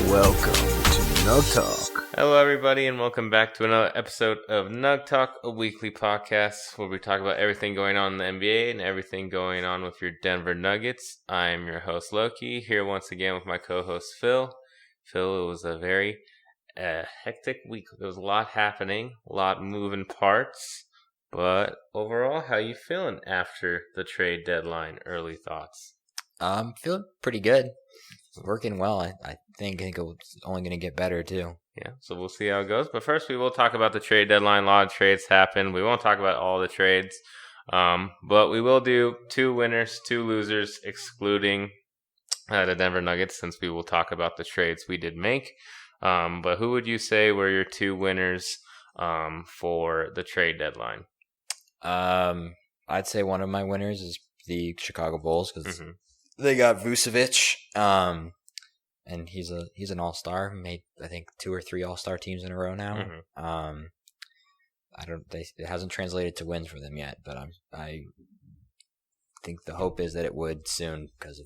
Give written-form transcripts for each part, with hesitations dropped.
Welcome to Nugg Talk. Hello, everybody, and welcome back to another episode of Nugg Talk, a weekly podcast where we talk about everything going on in the NBA and everything going on with your Denver Nuggets. I'm your host, Loki, here once again with my co-host, Phil. Phil, it was a very hectic week. There was a lot happening, a lot moving parts, but overall, how you feeling after the trade deadline? Early thoughts? I'm feeling pretty good. Working well. I think it's only going to get better, too. Yeah, so we'll see how it goes. But first, we will talk about the trade deadline. A lot of trades happened. We won't talk about all the trades. But we will do 2 winners, 2 losers, excluding the Denver Nuggets, since we will talk about the trades we did make. But who would you say were your 2 winners for the trade deadline? I'd say one of my winners is the Chicago Bulls, because they got Vucevic, and he's an all-star. Made, I think, 2 or 3 all-star teams in a row now. It hasn't translated to wins for them yet, but I think the hope is that it would soon, because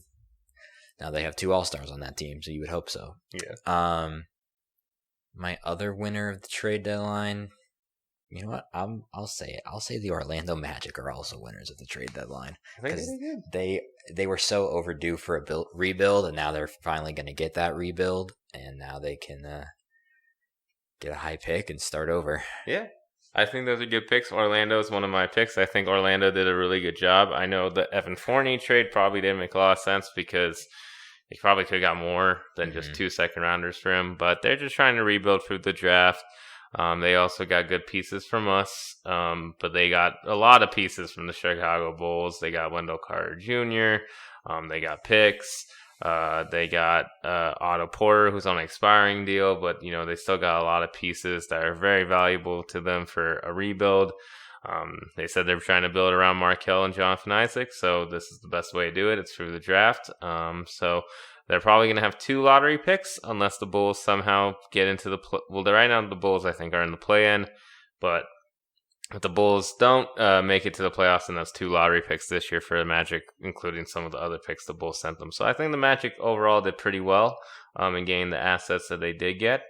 now they have 2 all-stars on that team, so you would hope so. Yeah. My other winner of the trade deadline, you know what? I'll say it. I'll say the Orlando Magic are also winners of the trade deadline, because they were so overdue for a rebuild, and now they're finally going to get that rebuild, and now they can get a high pick and start over. Yeah, I think those are good picks. Orlando is one of my picks. I think Orlando did a really good job. I know the Evan Fournier trade probably didn't make a lot of sense because they probably could have got more than just 2 second-rounders for him, but they're just trying to rebuild through the draft. They also got good pieces from us, but they got a lot of pieces from the Chicago Bulls. They got Wendell Carter Jr., they got picks, they got Otto Porter, who's on an expiring deal, but they still got a lot of pieces that are very valuable to them for a rebuild. They said they're trying to build around Markelle and Jonathan Isaac, so this is the best way to do it. It's through the draft. So they're probably going to have 2 lottery picks unless the Bulls somehow get into the right now the Bulls, I think, are in the play-in, but if the Bulls don't make it to the playoffs, then that's 2 lottery picks this year for the Magic, including some of the other picks the Bulls sent them. So I think the Magic overall did pretty well in getting the assets that they did get.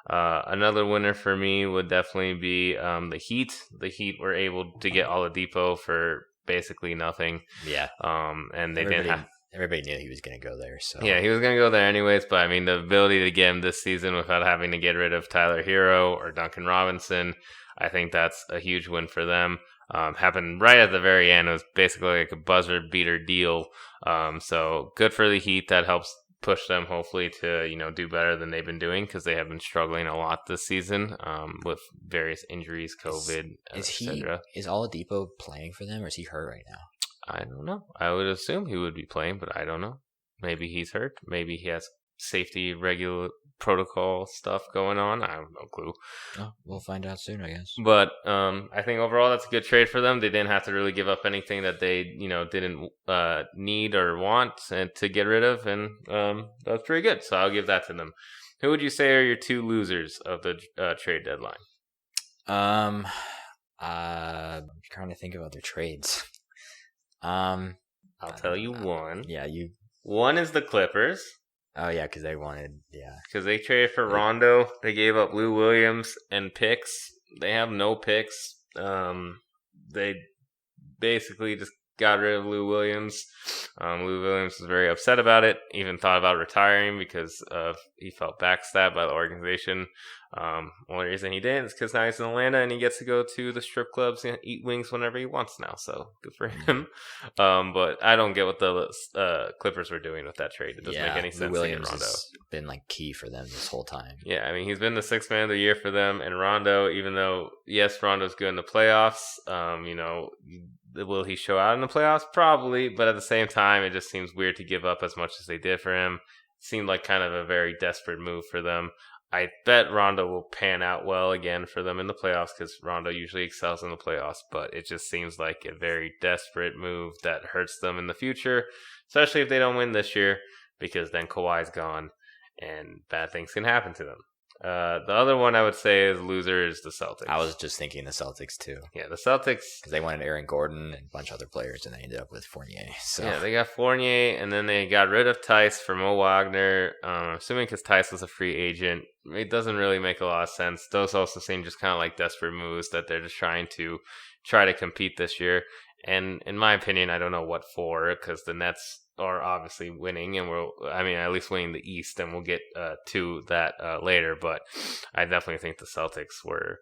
Another winner for me would definitely be the Heat. The Heat were able to get Oladipo for basically nothing. Yeah. And they didn't have... Everybody knew he was going to go there. So yeah, he was going to go there anyways, but I mean, the ability to get him this season without having to get rid of Tyler Hero or Duncan Robinson, I think that's a huge win for them. Happened right at the very end. It was basically like a buzzer beater deal. So good for the Heat. That helps push them hopefully to do better than they've been doing, because they have been struggling a lot this season with various injuries, COVID, etc. Is Oladipo playing for them, or is he hurt right now? I don't know. I would assume he would be playing, but I don't know. Maybe he's hurt. Maybe he has safety regular protocol stuff going on. I have no clue. Oh, we'll find out soon, I guess. But I think overall that's a good trade for them. They didn't have to really give up anything that they didn't need or want to get rid of, and that was pretty good. So I'll give that to them. Who would you say are your 2 losers of the trade deadline? I'm trying to think of other trades. I'll tell you one. Yeah, One is the Clippers. Oh yeah, because they traded for Rondo. They gave up Lou Williams and picks. They have no picks. They basically just got rid of Lou Williams. Lou Williams was very upset about it. Even thought about retiring because he felt backstabbed by the organization. Only reason he didn't is because now he's in Atlanta and he gets to go to the strip clubs and eat wings whenever he wants now. So good for him. But I don't get what the Clippers were doing with that trade. It doesn't make any sense. Lou Williams to get Rondo. has been key for them this whole time. Yeah, I mean, he's been the 6th man of the year for them, and Rondo, even though yes, Rondo's good in the playoffs, will he show out in the playoffs? Probably, but at the same time, it just seems weird to give up as much as they did for him. It seemed like kind of a very desperate move for them. I bet Rondo will pan out well again for them in the playoffs, because Rondo usually excels in the playoffs, but it just seems like a very desperate move that hurts them in the future, especially if they don't win this year, because then Kawhi's gone and bad things can happen to them. The other one I would say is loser is the Celtics. I was just thinking the Celtics too. Yeah, the Celtics. Because they wanted Aaron Gordon and a bunch of other players, and they ended up with Fournier. So. Yeah, they got Fournier, and then they got rid of Tice for Mo Wagner. Assuming because Tice was a free agent, it doesn't really make a lot of sense. Those also seem just kind of like desperate moves that they're just trying to compete this year. And in my opinion, I don't know what for, because the Nets are obviously winning, and at least winning the East, and we'll get to that later. But I definitely think the Celtics were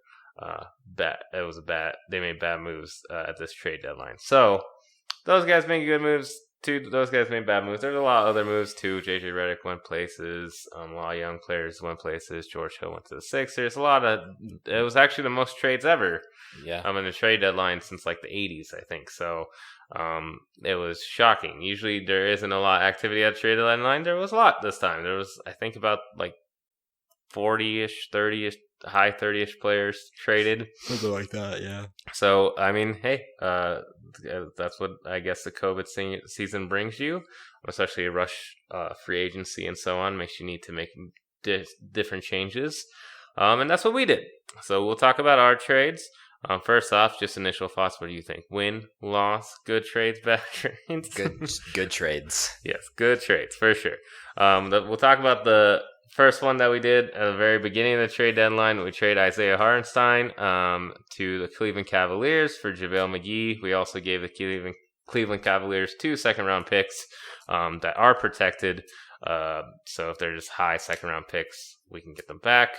bad. They made bad moves at this trade deadline. So those guys made good moves. Those guys made bad moves. There's a lot of other moves too. JJ Redick went places. A lot of young players went places. George Hill went to the Sixers. It was actually the most trades ever. Yeah. In the trade deadline since like the 80s, I think. So it was shocking. Usually there isn't a lot of activity at the trade deadline. There was a lot this time. There was, I think, about like 40-ish, 30-ish, high 30-ish players traded. Something like that, yeah. So, I mean, hey, that's what I guess the COVID season brings you, especially a rush free agency and so on. Makes you need to make different changes. And that's what we did. So we'll talk about our trades. First off, just initial thoughts. What do you think? Win, loss, good trades, bad trades? Good trades. Yes, good trades, for sure. We'll talk about the first one that we did at the very beginning of the trade deadline. We trade Isaiah Hartenstein to the Cleveland Cavaliers for JaVale McGee. We also gave the Cleveland Cavaliers 2 second-round picks that are protected. So if they're just high second-round picks, we can get them back.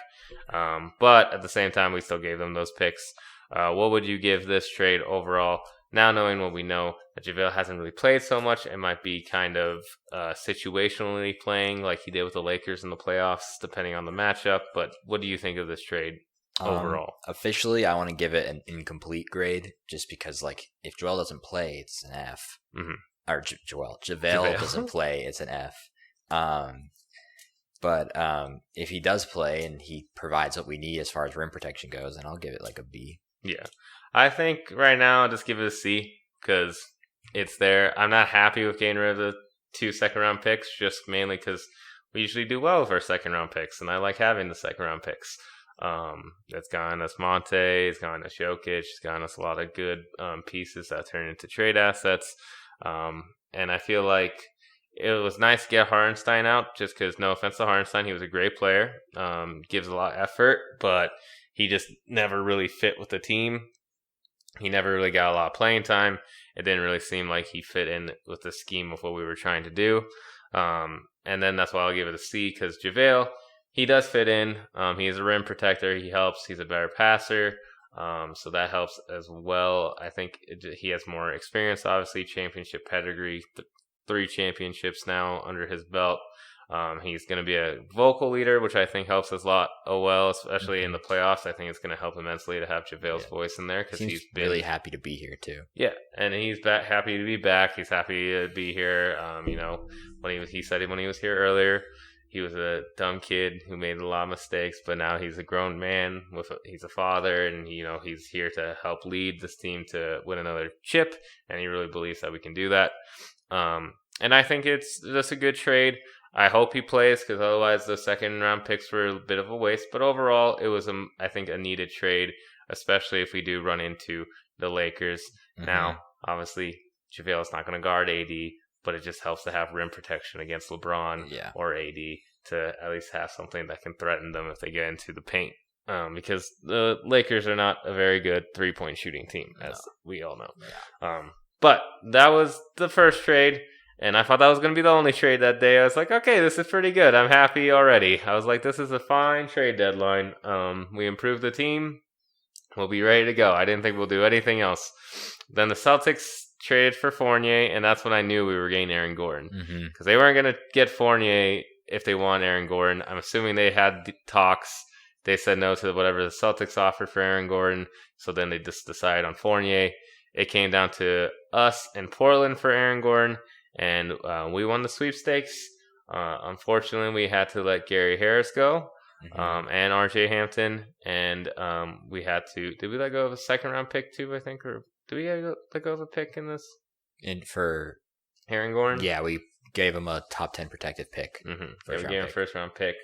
But at the same time, we still gave them those picks. What would you give this trade overall? Now knowing what we know, that JaVale hasn't really played so much, it might be kind of situationally playing like he did with the Lakers in the playoffs, depending on the matchup. But what do you think of this trade overall? Officially, I want to give it an incomplete grade, just because, like, if Joel doesn't play, it's an F. Mm-hmm. Or JaVale doesn't play, it's an F. But if he does play and he provides what we need as far as rim protection goes, then I'll give it like a B. Yeah. I think right now I'll just give it a C because it's there. I'm not happy with getting rid of the 2 second-round picks, just mainly because we usually do well with our second-round picks, and I like having the second-round picks. It's gotten us Monte, it's gotten us Jokic, it's gotten us a lot of good pieces that turn into trade assets. And I feel like it was nice to get Hartenstein out, just because, no offense to Hartenstein, he was a great player, gives a lot of effort, but he just never really fit with the team. He never really got a lot of playing time. It didn't really seem like he fit in with the scheme of what we were trying to do. And then that's why I'll give it a C, because JaVale, he does fit in. He's a rim protector. He helps. He's a better passer. So that helps as well. I think he has more experience, obviously, championship pedigree, 3 championships now under his belt. He's going to be a vocal leader, which I think helps us a lot. Especially in the playoffs. I think it's going to help immensely to have JaVale's voice in there, because he's been really happy to be here too. Yeah, and he's happy to be back. He's happy to be here. When he said when he was here earlier, he was a dumb kid who made a lot of mistakes, but now he's a grown man. He's a father, and he's here to help lead this team to win another chip, and he really believes that we can do that. And I think it's just a good trade. I hope he plays, because otherwise the second round picks were a bit of a waste. But overall, it was, I think, a needed trade, especially if we do run into the Lakers. Mm-hmm. Now, obviously, JaVale is not going to guard AD, but it just helps to have rim protection against LeBron or AD to at least have something that can threaten them if they get into the paint. Because the Lakers are not a very good 3-point shooting team, as we all know. Yeah. But that was the first trade. And I thought that was going to be the only trade that day. I was like, okay, this is pretty good. I'm happy already. I was like, this is a fine trade deadline. We improved the team. We'll be ready to go. I didn't think we'll do anything else. Then the Celtics traded for Fournier, and that's when I knew we were getting Aaron Gordon. Because they weren't going to get Fournier if they want Aaron Gordon. I'm assuming they had talks. They said no to whatever the Celtics offered for Aaron Gordon. So then they just decided on Fournier. It came down to us and Portland for Aaron Gordon. And we won the sweepstakes. Unfortunately, we had to let Gary Harris go and RJ Hampton. And we had to... Did we let go of a second-round pick, too, I think? Or did we let go of a pick in this? For Aaron Gordon? Yeah, we gave him a top 10 protected pick. We gave him a first-round pick.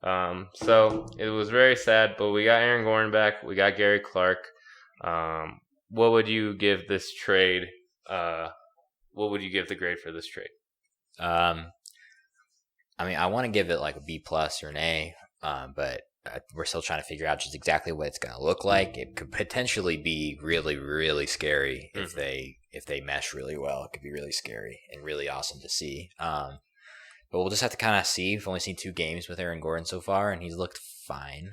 So it was very sad, but we got Aaron Gordon back. We got Gary Clark. What would you give this trade? What would you give the grade for this trade? I mean, I want to give it like a B+ or an A, but we're still trying to figure out just exactly what it's going to look like. It could potentially be really, really scary if they mesh really well. It could be really scary and really awesome to see. But we'll just have to kind of see. We've only seen 2 games with Aaron Gordon so far, and he's looked fine.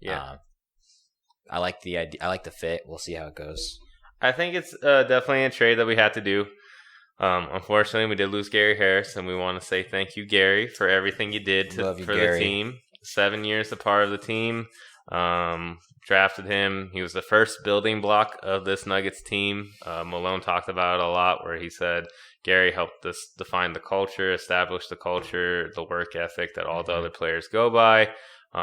Yeah, I like the idea. I like the fit. We'll see how it goes. I think it's definitely a trade that we had to do. Unfortunately, we did lose Gary Harris, and we want to say thank you, Gary, for everything you did for Gary. the team. 7 years a part of the team. Drafted him. He was the first building block of this Nuggets team. Malone talked about it a lot, where he said Gary helped us define the culture, establish the culture, the work ethic that all the other players go by.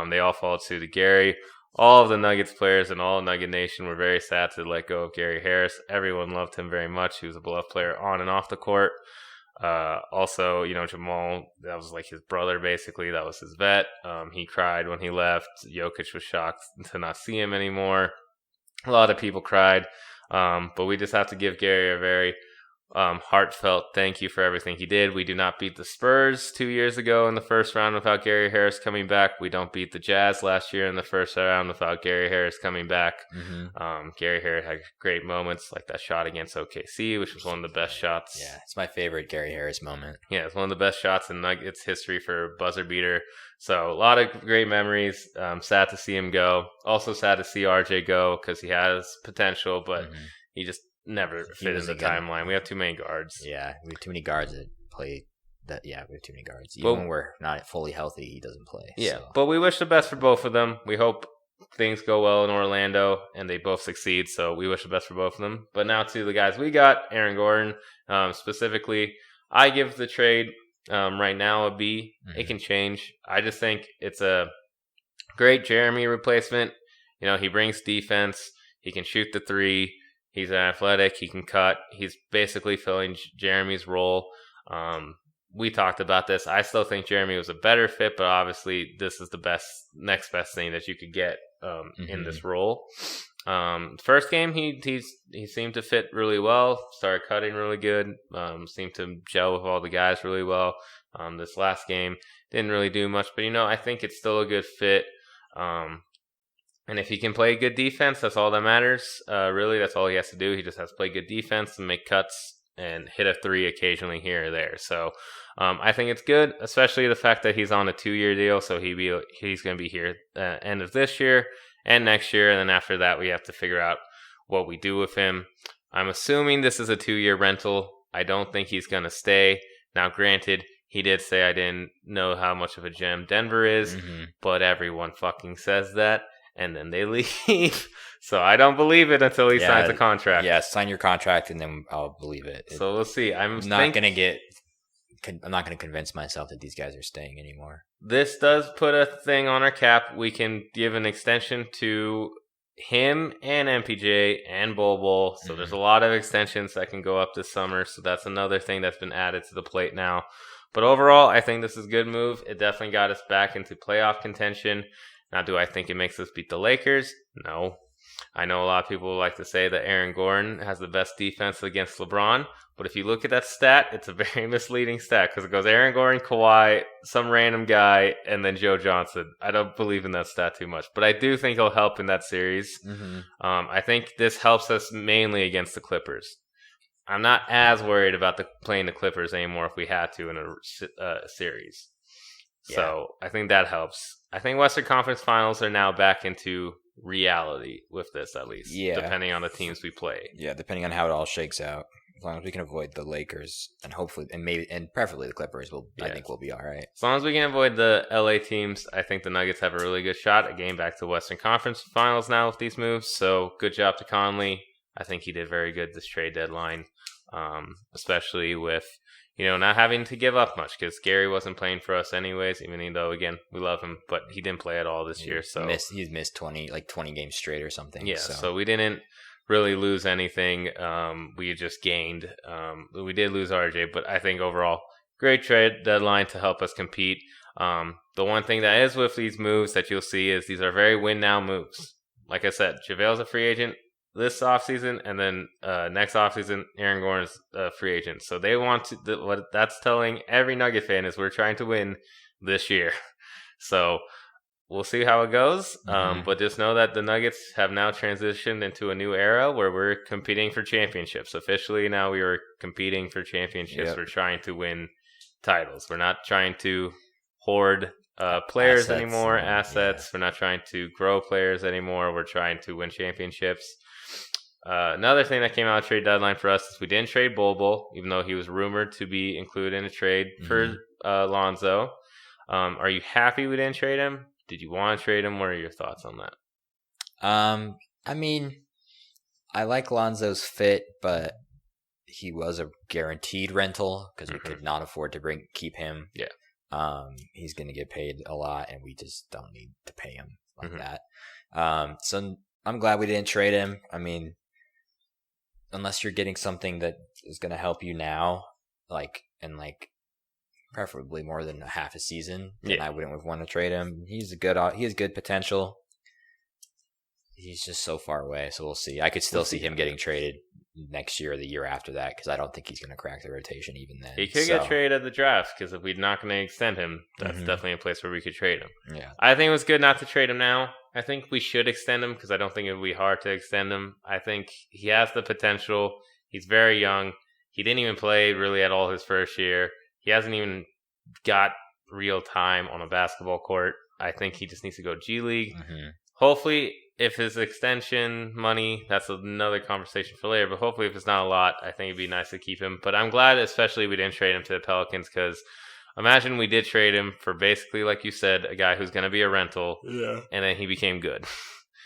They all followed suit to Gary. All of the Nuggets players and all Nugget Nation were very sad to let go of Gary Harris. Everyone loved him very much. He was a beloved player on and off the court. Also, Jamal, that was like his brother, basically. That was his vet. He cried when he left. Jokic was shocked to not see him anymore. A lot of people cried. But we just have to give Gary a very heartfelt thank you for everything he did. We do not beat the Spurs 2 years ago in the first round without Gary Harris coming back. We don't beat the Jazz last year in the first round without Gary Harris coming back. Gary Harris had great moments, like that shot against OKC, which was one of the best shots. Yeah, it's my favorite Gary Harris moment. Yeah, it's one of the best shots in Nuggets history for a buzzer beater. So a lot of great memories. Sad to see him go. Also sad to see RJ go because he has potential, but he just never fit in the timeline. We have too many guards. Yeah, we have too many guards that play that. Yeah, we have too many guards. Even when we're not fully healthy, he doesn't play. Yeah, so. But we wish the best for both of them. We hope things go well in Orlando and they both succeed. So we wish the best for both of them. But now to the guys we got, Aaron Gordon specifically. I give the trade right now a B. It can change. I just think it's a great Jeremy replacement. He brings defense. He can shoot the 3. He's athletic. He can cut. He's basically filling Jeremy's role. We talked about this. I still think Jeremy was a better fit, but obviously this is the next best thing that you could get in this role. First game, he seemed to fit really well. Started cutting really good. Seemed to gel with all the guys really well. This last game didn't really do much, but I think it's still a good fit. And if he can play good defense, that's all that matters. Really, that's all he has to do. He just has to play good defense and make cuts and hit a 3 occasionally here or there. So I think it's good, especially the fact that he's on a 2-year deal. So he's going to be here end of this year and next year. And then after that, we have to figure out what we do with him. I'm assuming this is a 2-year rental. I don't think he's going to stay. Now, granted, he did say I didn't know how much of a gem Denver is, but everyone fucking says that. And then they leave. So I don't believe it until he signs a contract. Yeah, sign your contract and then I'll believe it. So we'll see. I'm not going to convince myself that these guys are staying anymore. This does put a thing on our cap. We can give an extension to him and MPJ and Bol. So there's a lot of extensions that can go up this summer. So that's another thing that's been added to the plate now. But overall, I think this is a good move. It definitely got us back into playoff contention. Now, do I think it makes us beat the Lakers? No. I know a lot of people like to say that Aaron Gordon has the best defense against LeBron, but if you look at that stat, it's a very misleading stat because it goes Aaron Gordon, Kawhi, some random guy, and then Joe Johnson. I don't believe in that stat too much, but I do think it'll help in that series. I think this helps us mainly against the Clippers. I'm not as worried about playing the Clippers anymore if we had to in a series. Yeah. So I think that helps. I think Western Conference Finals are now back into reality with this, at least. Yeah. Depending on the teams we play. Yeah, depending on how it all shakes out. As long as we can avoid the Lakers and hopefully, and preferably the Clippers, I think we'll be all right. As long as we can avoid the LA teams, I think the Nuggets have a really good shot at getting back to Western Conference Finals now with these moves. So good job to Conley. I think he did very good this trade deadline, especially with not having to give up much because Gary wasn't playing for us anyways, even though, again, we love him, but he didn't play at all this year. So he's missed 20 games straight or something. Yeah, so we didn't really lose anything. We just gained. We did lose RJ, but I think overall, great trade deadline to help us compete. The one thing that is with these moves that you'll see is these are very win now moves. Like I said, JaVale's a free agent this offseason, and then next offseason, Aaron Gordon's a free agent. So they want to. What that's telling every Nugget fan is we're trying to win this year. So we'll see how it goes. But just know that the Nuggets have now transitioned into a new era where we're competing for championships. Officially, now we are competing for championships. Yep. We're trying to win titles. We're not trying to hoard players anymore, assets. Yeah. We're not trying to grow players anymore. We're trying to win championships. Another thing that came out of trade deadline for us is we didn't trade Bol, even though he was rumored to be included in a trade for Lonzo. Are you happy we didn't trade him? Did you want to trade him? What are your thoughts on that? I mean, I like Lonzo's fit, but he was a guaranteed rental because we could not afford to keep him. Yeah. He's going to get paid a lot, and we just don't need to pay him like that. So I'm glad we didn't trade him. I mean, unless you're getting something that is going to help you now, preferably more than a half a season, then I wouldn't want to trade him. He has good potential. He's just so far away, so we'll see. I could still see him getting traded next year or the year after that because I don't think he's going to crack the rotation even then. He could get traded at the draft because if we're not going to extend him, that's definitely a place where we could trade him. Yeah, I think it was good not to trade him now. I think we should extend him because I don't think it would be hard to extend him. I think he has the potential. He's very young. He didn't even play really at all his first year. He hasn't even got real time on a basketball court. I think he just needs to go G League. Hopefully, if his extension money, that's another conversation for later, but hopefully if it's not a lot, I think it'd be nice to keep him. But I'm glad especially we didn't trade him to the Pelicans because imagine we did trade him for basically, like you said, a guy who's going to be a rental, and then he became good.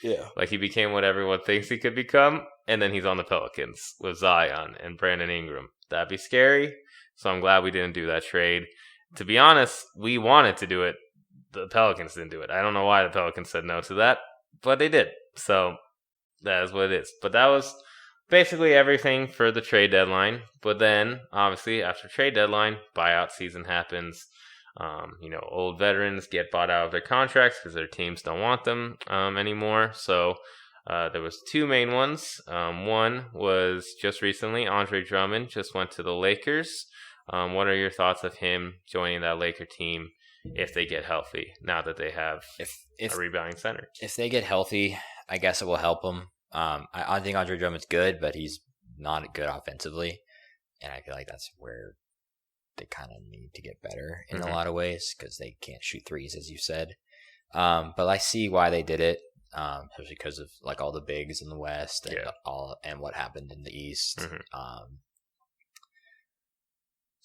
Yeah. Like he became what everyone thinks he could become, and then he's on the Pelicans with Zion and Brandon Ingram. That'd be scary, so I'm glad we didn't do that trade. To be honest, we wanted to do it. The Pelicans didn't do it. I don't know why the Pelicans said no to that, but they did. So that is what it is. But that was basically everything for the trade deadline. But then, obviously, after trade deadline, buyout season happens. Old veterans get bought out of their contracts because their teams don't want them anymore. So there was two main ones. One was just recently, Andre Drummond just went to the Lakers. What are your thoughts of him joining that Laker team if they get healthy now that they have a rebounding center? If they get healthy, I guess it will help them. I think Andre Drummond's good, but he's not good offensively. And I feel like that's where they kind of need to get better in a lot of ways because they can't shoot threes, as you said. But I see why they did it, especially because of like all the bigs in the West and what happened in the East.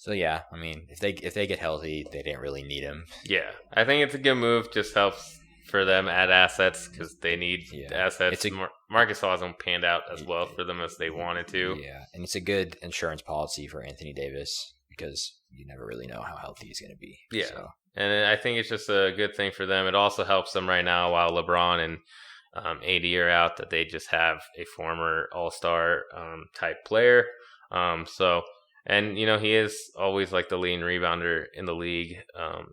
So yeah, I mean, if they get healthy, they didn't really need him. Yeah, I think it's a good move. Just helps for them add assets because they need assets. Marcus hasn't panned out as well for them as they wanted to. Yeah, and it's a good insurance policy for Anthony Davis because you never really know how healthy he's going to be. Yeah, so. And I think it's just a good thing for them. It also helps them right now while LeBron and AD are out that they just have a former All-Star type player. And, he is always like the leading rebounder in the league,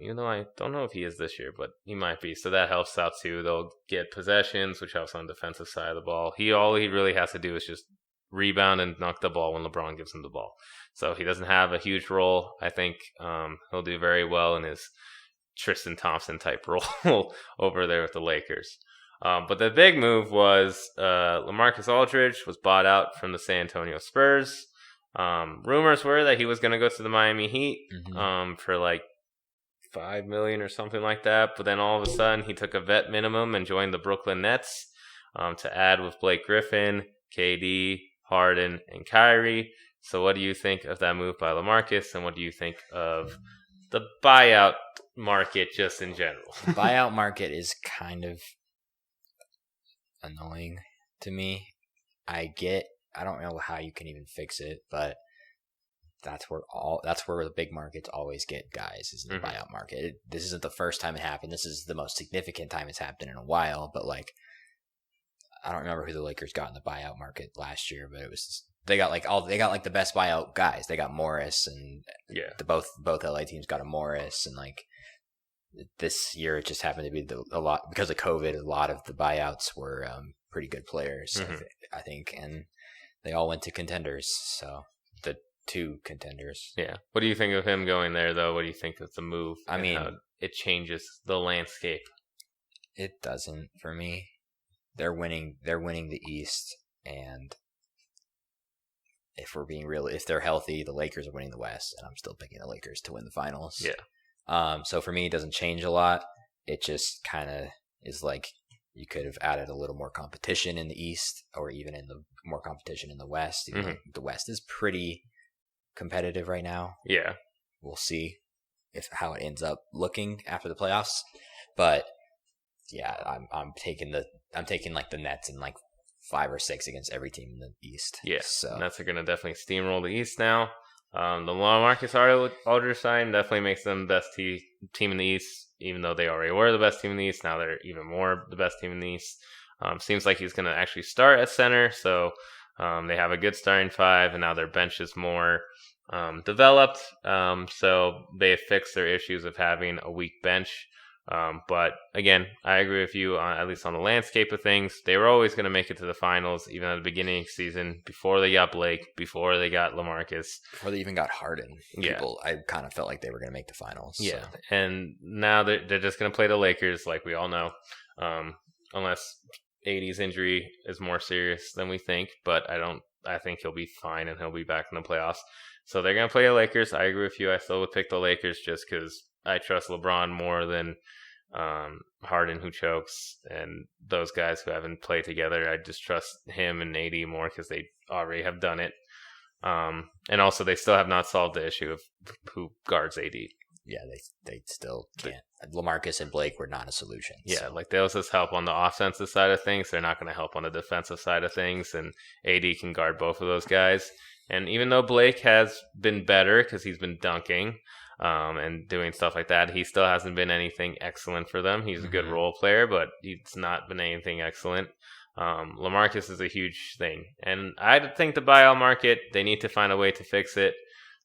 even though I don't know if he is this year, but he might be. So that helps out too. They'll get possessions, which helps on the defensive side of the ball. All he really has to do is just rebound and knock the ball when LeBron gives him the ball. So he doesn't have a huge role. I think he'll do very well in his Tristan Thompson type role over there with the Lakers. But the big move was Lamarcus Aldridge was bought out from the San Antonio Spurs. Rumors were that he was going to go to the Miami Heat for like $5 million or something like that. But then all of a sudden he took a vet minimum and joined the Brooklyn Nets to add with Blake Griffin, KD, Harden, and Kyrie. So what do you think of that move by Lamarcus? And what do you think of the buyout market just in general? The buyout market is kind of annoying to me. I don't know how you can even fix it, but that's where the big markets always get guys is in the buyout market. This isn't the first time it happened. This is the most significant time it's happened in a while. But like, I don't remember who the Lakers got in the buyout market last year, but they got the best buyout guys. They got Morris and both LA teams got a Morris and like this year it just happened to be a lot because of COVID. A lot of the buyouts were pretty good players, I think, and they all went to contenders. So the 2 contenders. Yeah. What do you think of him going there, though? What do you think of the move? I mean, how it changes the landscape. It doesn't for me. They're winning the East, and if we're being real, if they're healthy, the Lakers are winning the West, and I'm still picking the Lakers to win the finals. Yeah. So for me, it doesn't change a lot. It just kind of is like you could have added a little more competition in the East, or even in the more competition in the West. The West is pretty competitive right now. Yeah. We'll see how it ends up looking after the playoffs, but yeah, I'm taking like the Nets and like 5 or 6 against every team in the East. Yeah, so Nets are going to definitely steamroll the East now. The Lamarcus Aldridge sign definitely makes them the best team in the East, even though they already were the best team in the East. Now they're even more the best team in the East. Seems like he's going to actually start at center, so they have a good starting 5, and now their bench is more developed. So they fixed their issues of having a weak bench. But again, I agree with you at least on the landscape of things. They were always going to make it to the finals, even at the beginning of the season, before they got Blake, before they got Lamarcus, before they even got Harden. I kind of felt like they were going to make the finals. Yeah, so. And now they're just going to play the Lakers, like we all know, unless AD's injury is more serious than we think. But I think he'll be fine and he'll be back in the playoffs. So they're going to play the Lakers. I agree with you. I still would pick the Lakers just because I trust LeBron more than Harden, who chokes, and those guys who haven't played together. I just trust him and AD more because they already have done it. And also, they still have not solved the issue of who guards AD. Yeah, they still can't. Lamarcus and Blake were not a solution. Yeah, so. like they'll just help on the offensive side of things. They're not going to help on the defensive side of things, and AD can guard both of those guys. And even though Blake has been better because he's been dunking and doing stuff like that, he still hasn't been anything excellent for them. He's a good role player, but he's not been anything excellent. Lamarcus is a huge thing. And I think the buyout market, they need to find a way to fix it.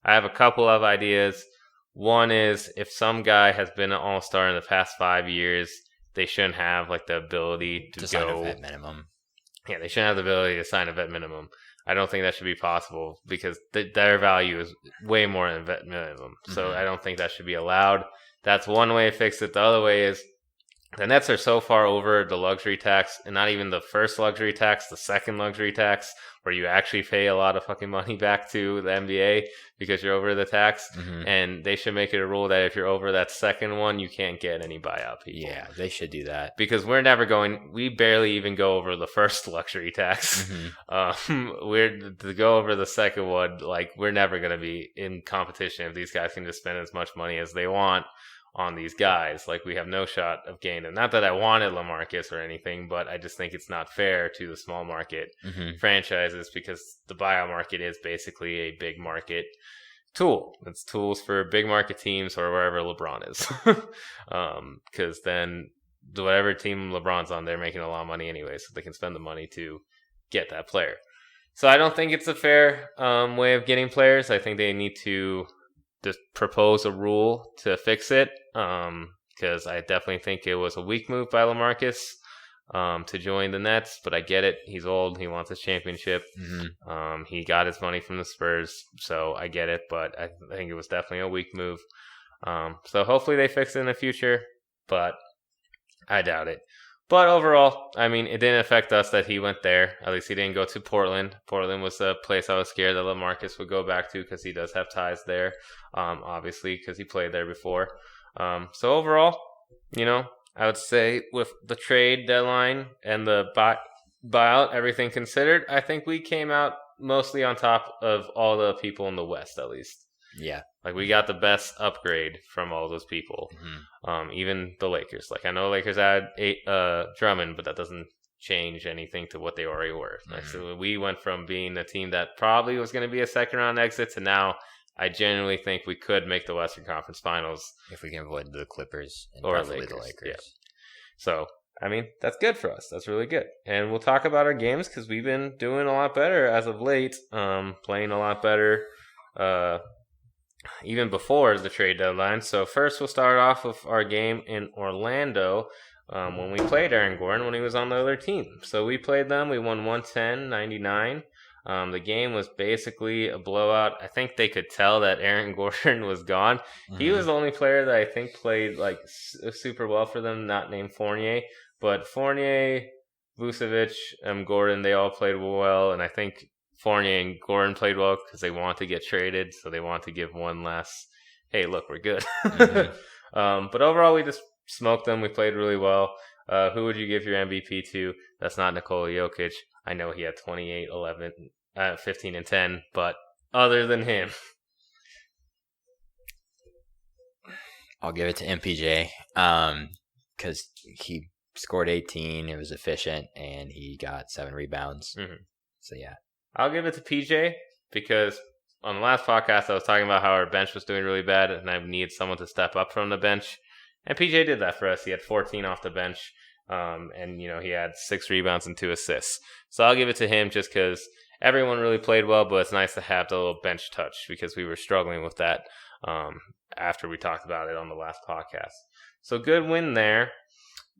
I have a couple of ideas. One is if some guy has been an all-star in the past 5 years, they shouldn't have like the ability to sign a vet minimum. Yeah, they shouldn't have the ability to sign a vet minimum. I don't think that should be possible because their value is way more than vet minimum. So I don't think that should be allowed. That's one way to fix it. The other way is the Nets are so far over the luxury tax, and not even the first luxury tax, the second luxury tax, where you actually pay a lot of fucking money back to the NBA because you're over the tax. And they should make it a rule that if you're over that second one, you can't get any buyout people. Yeah, they should do that. Because we barely even go over the first luxury tax. We're to go over the second one, like we're never going to be in competition if these guys can just spend as much money as they want on these guys. Like we have no shot of gaining them. Not that I wanted Lamarcus or anything, but I just think it's not fair to the small market franchises because the buyout market is basically a big market tool. It's tools for big market teams or wherever LeBron is. Because then whatever team LeBron's on, they're making a lot of money anyway, so they can spend the money to get that player. So I don't think it's a fair way of getting players. I think they need to just propose a rule to fix it, because I definitely think it was a weak move by Lamarcus to join the Nets, but I get it. He's old. He wants a championship. He got his money from the Spurs, so I get it, but I think it was definitely a weak move. So hopefully they fix it in the future, but I doubt it. But overall, I mean, it didn't affect us that he went there. At least he didn't go to Portland. Portland was a place I was scared that Lamarcus would go back to because he does have ties there, obviously, because he played there before. So overall, I would say with the trade deadline and the buyout, everything considered, I think we came out mostly on top of all the people in the West, at least. Yeah. Like, we got the best upgrade from all those people. Even the Lakers. Like, I know Lakers had Drummond, but that doesn't change anything to what they already were. Like, so we went from being a team that probably was going to be a second-round exit to now I genuinely think we could make the Western Conference Finals. If we can avoid the Clippers and or probably Lakers. the Lakers. Yeah. So, I mean, that's good for us. That's really good. And we'll talk about our games because we've been doing a lot better as of late, playing a lot better. even before the trade deadline. So first we'll start off with our game in Orlando when we played Aaron Gordon when he was on the other team. So we played them. We won 110-99. The game was basically a blowout. I think they could tell that Aaron Gordon was gone. Mm-hmm. He was the only player that I think played like super well for them, not named Fournier. But Fournier, Vucevic, Gordon, they all played well. And I think Fournier and Gordon played well because they want to get traded. So they want to give one last, hey, look, we're good. Mm-hmm. But overall, we just smoked them. We played really well. Who would you give your MVP to? That's not Nikola Jokic. I know he had 28, 11, 15, and 10, but other than him. I'll give it to MPJ because he scored 18, it was efficient, and he got 7 rebounds. Mm-hmm. So, yeah. I'll give it to PJ because on the last podcast I was talking about how our bench was doing really bad and I needed someone to step up from the bench. And PJ did that for us. He had 14 off the bench. And, he had 6 rebounds and 2 assists. So I'll give it to him just because everyone really played well, but it's nice to have the little bench touch because we were struggling with that after we talked about it on the last podcast. So good win there.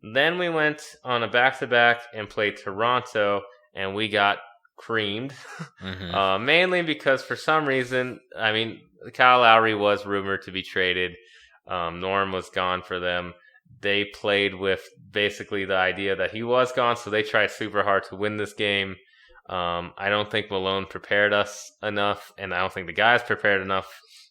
Then we went on a back-to-back and played Toronto, and we got creamed. Mm-hmm. Mainly because for some reason, Kyle Lowry was rumored to be traded. Norm was gone for them. They played with basically the idea that he was gone, so they tried super hard to win this game. I don't think Malone prepared us enough, and I don't think the guys prepared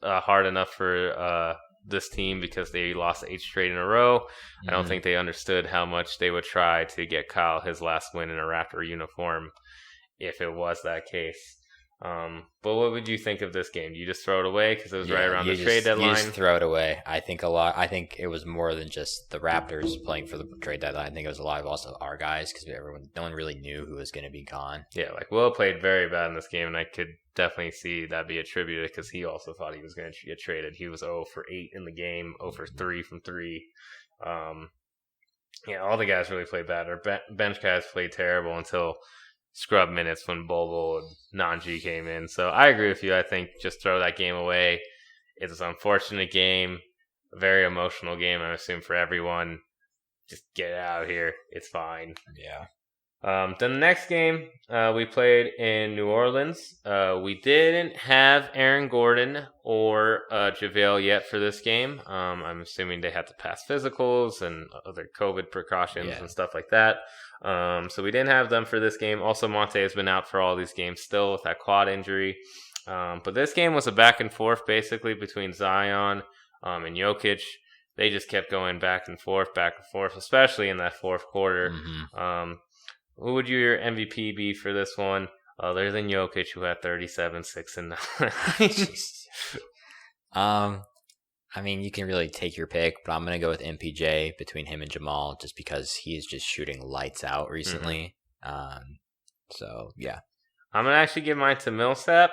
hard enough for this team because they lost 8 straight in a row. Mm-hmm. I don't think they understood how much they would try to get Kyle his last win in a Raptor uniform if it was that case. But what would you think of this game? Do you just throw it away because it was right around the trade deadline? You just throw it away. I think it was more than just the Raptors playing for the trade deadline. I think it was a lot of also our guys because no one really knew who was going to be gone. Yeah, like Will played very bad in this game, and I could definitely see that be attributed because he also thought he was going to get traded. He was 0 for 8 in the game, 0 for 3 from 3. All the guys really played bad. Our bench guys played terrible until scrub minutes when Bobo and Nanji came in. So I agree with you. I think just throw that game away. It's an unfortunate game, a very emotional game, I assume, for everyone. Just get out of here. It's fine. Yeah. Then the next game we played in New Orleans. We didn't have Aaron Gordon or Javale yet for this game. I'm assuming they had to pass physicals and other COVID precautions and stuff like that. So we didn't have them for this game. Also, Monte has been out for all these games still with that quad injury. But this game was a back and forth basically between Zion and Jokic. They just kept going back and forth, especially in that fourth quarter. Mm-hmm. Who would your MVP be for this one, other than Jokic, who had 37, 6, and 9? You can really take your pick, but I'm going to go with MPJ between him and Jamal just because he is just shooting lights out recently. Mm-hmm. So, yeah. I'm going to actually give mine to Millsap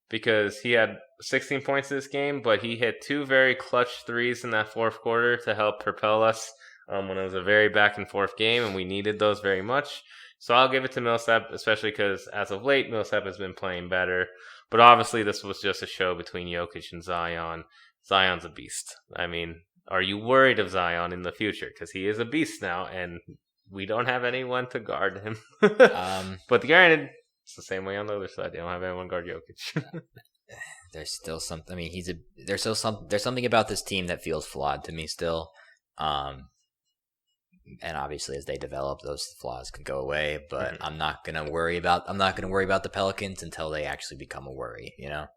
because he had 16 points this game, but he hit 2 very clutch threes in that fourth quarter to help propel us when it was a very back-and-forth game, and we needed those very much. So I'll give it to Millsap, especially because as of late, Millsap has been playing better. But obviously, this was just a show between Jokic and Zion. Zion's a beast. Are you worried of Zion in the future? Because he is a beast now, and we don't have anyone to guard him. But granted, it's the same way on the other side. They don't have anyone guard Jokic. There's still something. There's something about this team that feels flawed to me still. And obviously, as they develop, those flaws can go away. But mm-hmm. I'm not gonna worry about the Pelicans until they actually become a worry. Yeah,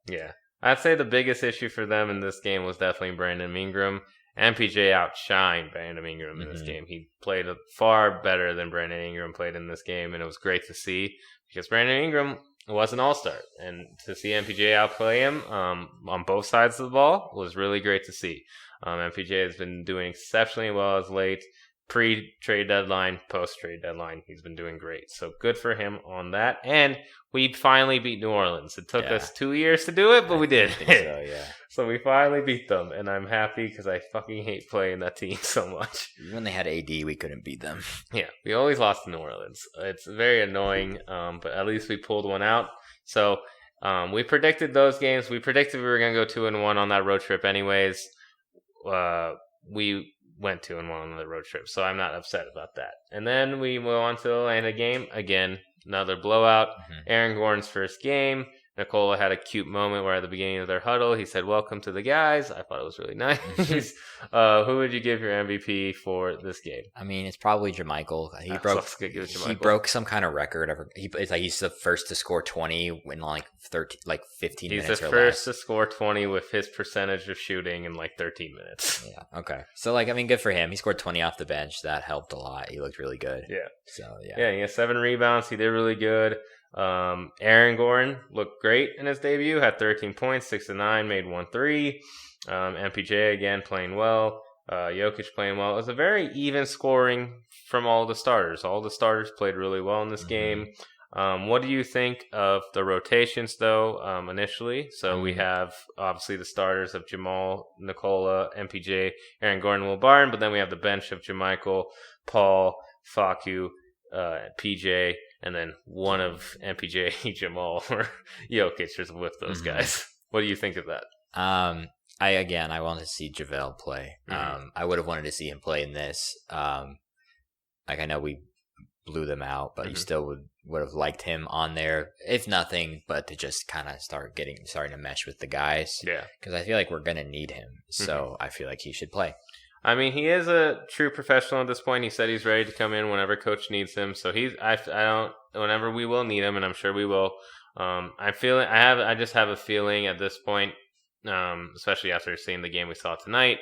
I'd say the biggest issue for them in this game was definitely Brandon Ingram. MPJ outshined Brandon Ingram in this game. He played far better than Brandon Ingram played in this game, and it was great to see because Brandon Ingram was an all-star, and to see MPJ outplay him on both sides of the ball was really great to see. MPJ has been doing exceptionally well as late. Pre-trade deadline, post-trade deadline, he's been doing great. So good for him on that. And we finally beat New Orleans. It took us 2 years to do it, but we did. So we finally beat them, and I'm happy because I fucking hate playing that team so much. When they had AD, we couldn't beat them. Yeah, we always lost to New Orleans. It's very annoying, but at least we pulled one out. So We predicted those games. We predicted we were going to go 2-1 on that road trip anyways. We went 2-1 on the road trip, so I'm not upset about that. And then we move on to the Atlanta game. Again, another blowout. Aaron Gordon's first game. Nikola had a cute moment where at the beginning of their huddle, he said, "Welcome to the guys." I thought it was really nice. Who would you give your MVP for this game? I mean, it's probably JaMychal. He broke some kind of record. It's like he's the first to score 20 in like 15 minutes or less. He's the first to score 20 with his percentage of shooting in like 13 minutes. Yeah, okay. So, like, I mean, good for him. He scored 20 off the bench. That helped a lot. He looked really good. Yeah. So, yeah. Yeah, he had 7 rebounds. He did really good. Aaron Gordon looked great in his debut, had 13 points, 6 of 9, made 1 3. MPJ again playing well. Jokic playing well. It was a very even scoring from all the starters. All the starters played really well in this game. What do you think of the rotations, though, initially? So we have, obviously, the starters of Jamal, Nikola, MPJ, Aaron Gordon, Will Barton, but then we have the bench of JaMychal, Paul, Facu, PJ, and then one of MPJ, Jamal, or Jokic is with those guys. What do you think of that? I wanted to see Javale play. I would have wanted to see him play in this. Like, I know we blew them out, but you still would have liked him on there, if nothing, but to just kind of starting to mesh with the guys. Yeah. Because I feel like we're going to need him. So I feel like he should play. I mean, he is a true professional at this point. He said he's ready to come in whenever coach needs him. So whenever we will need him, and I'm sure we will. I just have a feeling at this point, especially after seeing the game we saw tonight,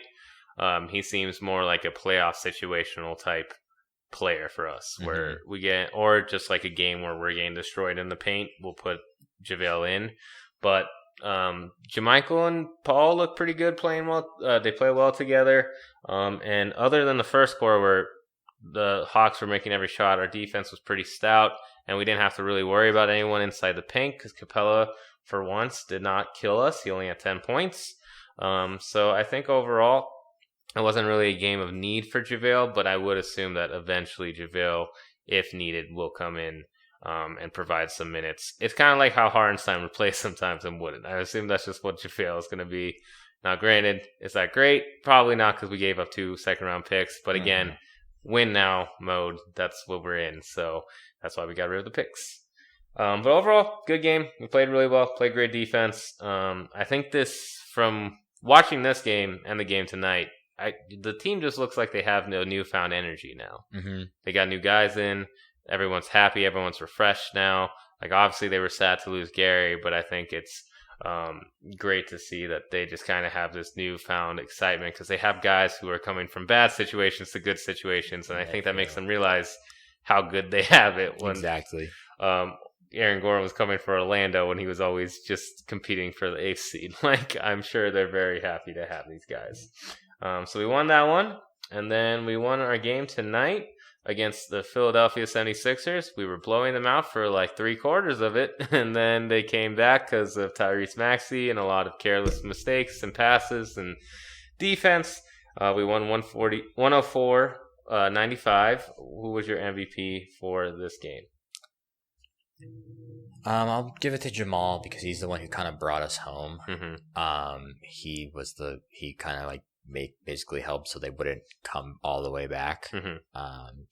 he seems more like a playoff situational type player for us, where we get, or just like a game where we're getting destroyed in the paint, we'll put JaVale in. But JaMychal and Paul look pretty good playing well. They play well together. And other than the first quarter where the Hawks were making every shot, our defense was pretty stout, and we didn't have to really worry about anyone inside the paint because Capella, for once, did not kill us. He only had 10 points. So I think overall, it wasn't really a game of need for JaVale, but I would assume that eventually JaVale, if needed, will come in and provide some minutes. It's kind of like how Hartenstein would play sometimes and wouldn't. I assume that's just what JaVale is going to be. Now, granted, is that great? Probably not, because we gave up 2 second-round picks. But again, win now mode, that's what we're in. So that's why we got rid of the picks. But overall, good game. We played really well, played great defense. I think from watching this game and the game tonight, the team just looks like they have no newfound energy now. They got new guys in. Everyone's happy. Everyone's refreshed now. Like, obviously, they were sad to lose Gary, but I think it's great to see that they just kind of have this newfound excitement because they have guys who are coming from bad situations to good situations, and I think that makes them realize how good they have it. Exactly. Aaron Gordon was coming for Orlando when he was always just competing for the 8th seed. Like, I'm sure they're very happy to have these guys. So we won that one, and then we won our game tonight against the Philadelphia 76ers. We were blowing them out for like 3/4 of it, and then they came back because of Tyrese Maxey and a lot of careless mistakes and passes and defense. We won 104-95. Who was your MVP for this game? I'll give it to Jamal because he's the one who kind of brought us home. He kind of like basically helped so they wouldn't come all the way back.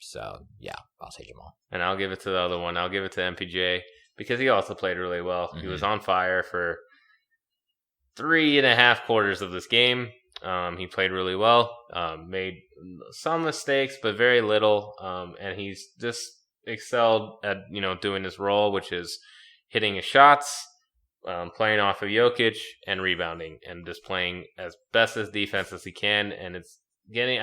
So yeah, I'll say Jamal. And I'll give it to the other one. I'll give it to MPJ because he also played really well. He was on fire for 3.5 quarters of this game. He played really well, made some mistakes, but very little. And he's just excelled at, doing his role, which is hitting his shots, playing off of Jokic and rebounding and just playing as best as defense as he can. And I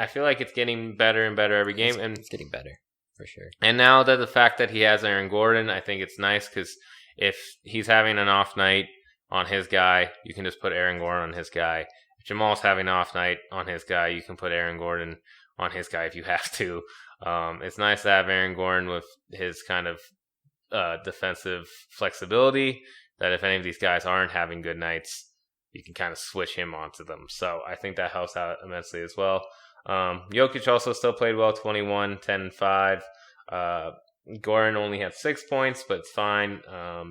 feel like it's getting better and better every game. It's getting better for sure. And now that the fact that he has Aaron Gordon, I think it's nice because if he's having an off night on his guy, you can just put Aaron Gordon on his guy. If Jamal's having an off night on his guy, you can put Aaron Gordon on his guy if you have to. It's nice to have Aaron Gordon with his kind of defensive flexibility, that if any of these guys aren't having good nights, you can kind of switch him onto them. So I think that helps out immensely as well. Jokic also still played well, 21, 10, 5. Goran only had 6 points, but it's fine.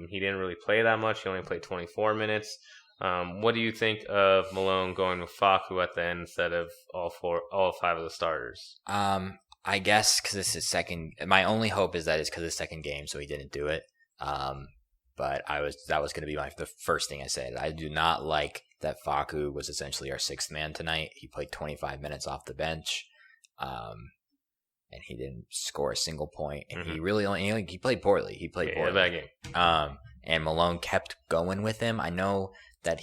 He didn't really play that much. He only played 24 minutes. What do you think of Malone going with Facu at the end instead of all 5 of the starters? I guess because it's his second. My only hope is that it's because it's his second game, so he didn't do it. But that was going to be the first thing I said. I do not like that Facu was essentially our 6th man tonight. He played 25 minutes off the bench, and he didn't score a single point. And he really he played poorly. He played poorly. That game. And Malone kept going with him. I know that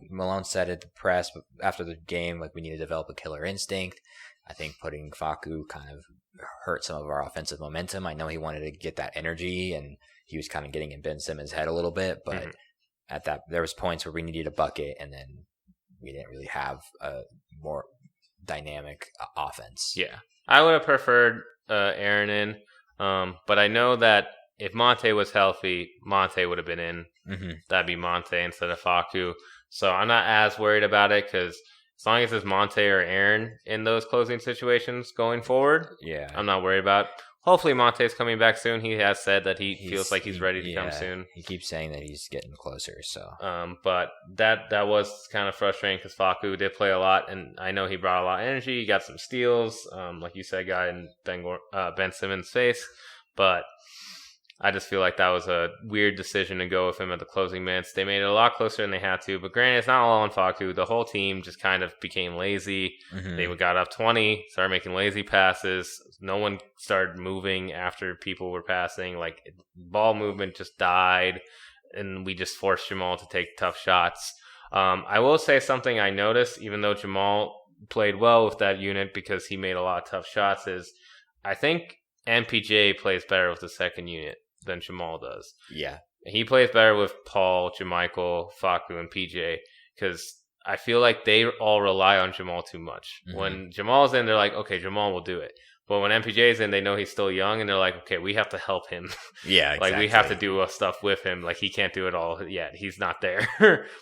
Malone said at the press after the game, like, we need to develop a killer instinct. I think putting Facu kind of hurt some of our offensive momentum. I know he wanted to get that energy, and he was kind of getting in Ben Simmons' head a little bit, but there was points where we needed a bucket, and then we didn't really have a more dynamic offense. Yeah, I would have preferred Aaron in, but I know that if Monte was healthy, Monte would have been in. That'd be Monte instead of Facu. So I'm not as worried about it because as long as it's Monte or Aaron in those closing situations going forward, I'm not worried about it. Hopefully Monte's coming back soon. He has said that he feels like he's ready to come soon. He keeps saying that he's getting closer. So, but that was kind of frustrating because Facu did play a lot, and I know he brought a lot of energy. He got some steals, like you said, guy in Ben Simmons' face. But I just feel like that was a weird decision to go with him at the closing minutes. They made it a lot closer than they had to. But granted, it's not all on Facu. The whole team just kind of became lazy. They got up 20, started making lazy passes. No one started moving after people were passing. Like, ball movement just died, and we just forced Jamal to take tough shots. I will say something I noticed, even though Jamal played well with that unit because he made a lot of tough shots, is I think MPJ plays better with the second unit than Jamal does. Yeah. He plays better with Paul, JaMychal, Facu, and PJ because I feel like they all rely on Jamal too much. When Jamal's in, they're like, okay, Jamal will do it. But when MPJ's in, they know he's still young, and they're like, okay, we have to help him. Yeah, exactly. Like, we have to do stuff with him. Like, he can't do it all yet. He's not there.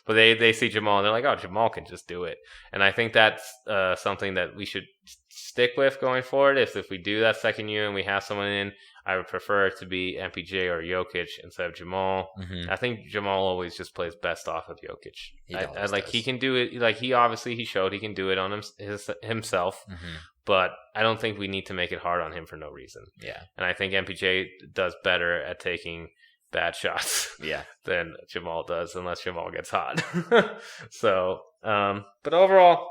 But they see Jamal, and they're like, oh, Jamal can just do it. And I think that's something that we should stick with going forward. If we do that second unit and we have someone in, I would prefer it to be MPJ or Jokic instead of Jamal. I think Jamal always just plays best off of Jokic. He can do it. Like, he showed he can do it on himself. But I don't think we need to make it hard on him for no reason. Yeah. And I think MPJ does better at taking bad shots than Jamal does, unless Jamal gets hot. So, but overall,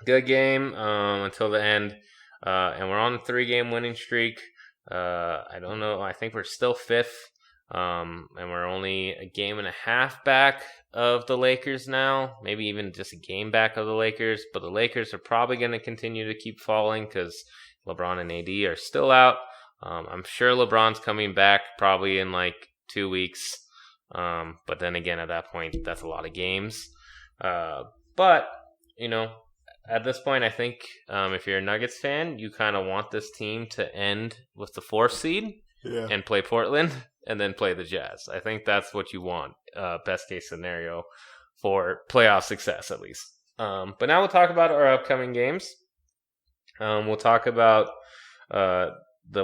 good game until the end. And we're on a 3-game winning streak. I don't know. I think we're still 5th. And we're only a game and a half back of the Lakers now, maybe even just a game back of the Lakers. But the Lakers are probably going to continue to keep falling because LeBron and AD are still out. I'm sure LeBron's coming back probably in like 2 weeks. But then again, at that point, that's a lot of games. But, at this point, I think if you're a Nuggets fan, you kind of want this team to end with the 4th seed and play Portland. And then play the Jazz. I think that's what you want, best case scenario for playoff success, at least. But now we'll talk about our upcoming games. We'll talk about the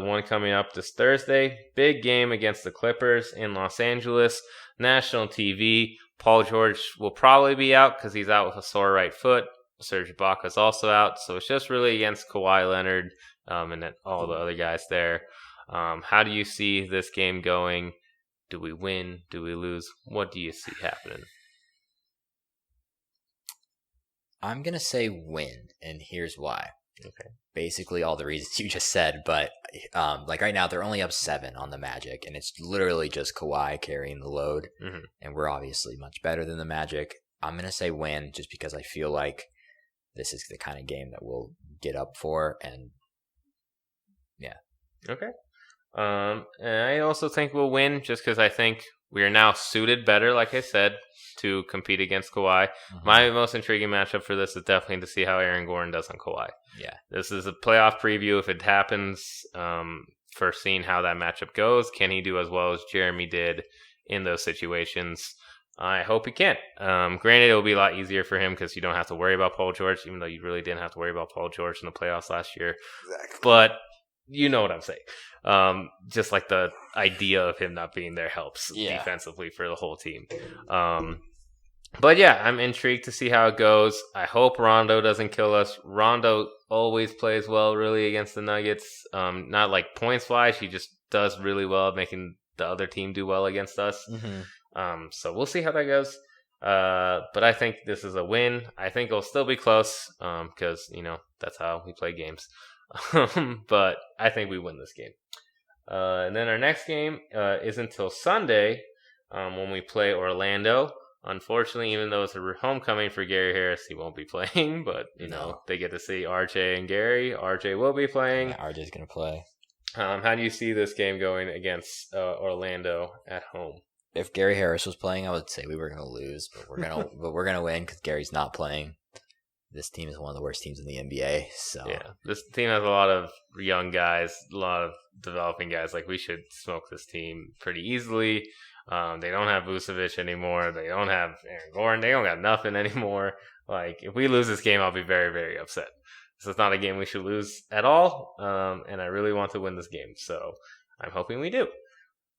one coming up this Thursday. Big game against the Clippers in Los Angeles. National TV. Paul George will probably be out because he's out with a sore right foot. Serge Ibaka's also out. So it's just really against Kawhi Leonard and then all the other guys there. How do you see this game going? Do we win? Do we lose? What do you see happening? I'm going to say win, and here's why. Okay. Basically all the reasons you just said, but like right now they're only up 7 on the Magic, and it's literally just Kawhi carrying the load, and we're obviously much better than the Magic. I'm going to say win just because I feel like this is the kind of game that we'll get up for, and yeah. Okay. And I also think we'll win just because I think we are now suited better, like I said, to compete against Kawhi. My most intriguing matchup for this is definitely to see how Aaron Gordon does on Kawhi. Yeah. This is a playoff preview. If it happens, for seeing how that matchup goes, can he do as well as Jeremy did in those situations? I hope he can. Granted, it will be a lot easier for him because you don't have to worry about Paul George, even though you really didn't have to worry about Paul George in the playoffs last year. Exactly. But you know what I'm saying. Just like the idea of him not being there helps defensively for the whole team. But yeah, I'm intrigued to see how it goes. I hope Rondo doesn't kill us. Rondo always plays well, really, against the Nuggets. Not like points-wise, he just does really well at making the other team do well against us. Mm-hmm. So we'll see how that goes. But I think this is a win. I think it'll still be close because, that's how we play games. But I think we win this game. And then our next game is until Sunday when we play Orlando. Unfortunately, even though it's a homecoming for Gary Harris, he won't be playing. But, they get to see RJ and Gary. RJ will be playing. Yeah, RJ's going to play. How do you see this game going against Orlando at home? If Gary Harris was playing, I would say we were going to lose. But we're gonna win because Gary's not playing. This team is one of the worst teams in the NBA. So yeah, this team has a lot of young guys, a lot of developing guys. Like, we should smoke this team pretty easily. They don't have Vucevic anymore. They don't have Aaron Gordon. They don't got nothing anymore. Like, if we lose this game, I'll be very, very upset. This is not a game we should lose at all. And I really want to win this game. So I'm hoping we do.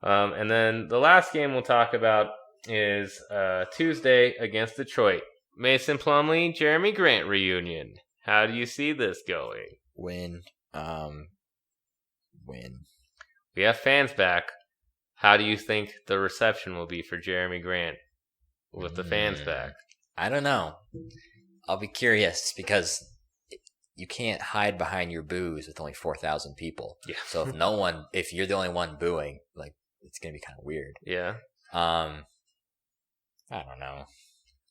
And then the last game we'll talk about is Tuesday against Detroit. Mason Plumlee, Jeremy Grant reunion. How do you see this going? Win. Win. We have fans back. How do you think the reception will be for Jeremy Grant with the fans back? I don't know. I'll be curious because you can't hide behind your boos with only 4,000 people. Yeah. So if you're the only one booing, like, it's gonna be kind of weird. Yeah. I don't know.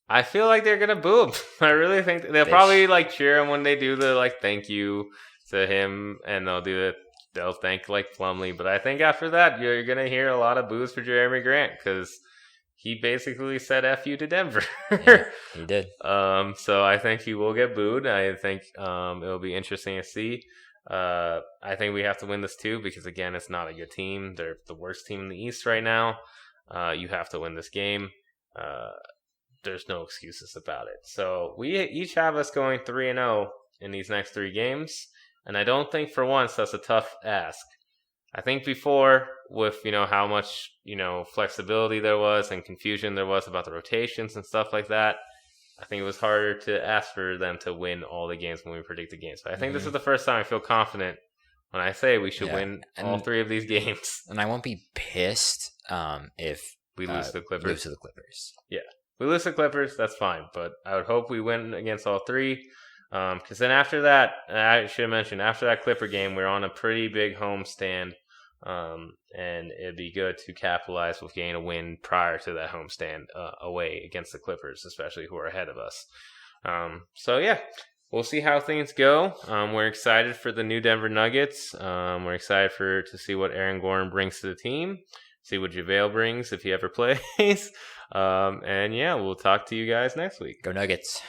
I feel like they're gonna boo him. I really think they'll probably cheer him when they do the thank you to him, and they'll thank Plumlee. But I think after that, you're gonna hear a lot of boos for Jeremy Grant because he basically said "F you" to Denver. Yeah, he did. So I think he will get booed. I think it'll be interesting to see. I think we have to win this too because, again, it's not a good team. They're the worst team in the East right now. You have to win this game. There's no excuses about it. So we each have us going 3-0 in these next 3 games. And I don't think for once that's a tough ask. I think before, with how much flexibility there was and confusion there was about the rotations and stuff like that, I think it was harder to ask for them to win all the games when we predict the games. But I think this is the first time I feel confident when I say we should win all 3 of these games. And I won't be pissed if we lose to the Clippers. Lose to the Clippers. Yeah. We lose to Clippers, that's fine. But I would hope we win against all 3. Because then after that, I should have mentioned, after that Clipper game, we're on a pretty big home stand. And it'd be good to capitalize with getting a win prior to that homestand away against the Clippers, especially who are ahead of us. So yeah, we'll see how things go. We're excited for the new Denver Nuggets. We're excited to see what Aaron Gordon brings to the team, see what JaVale brings if he ever plays. And yeah, we'll talk to you guys next week. Go Nuggets.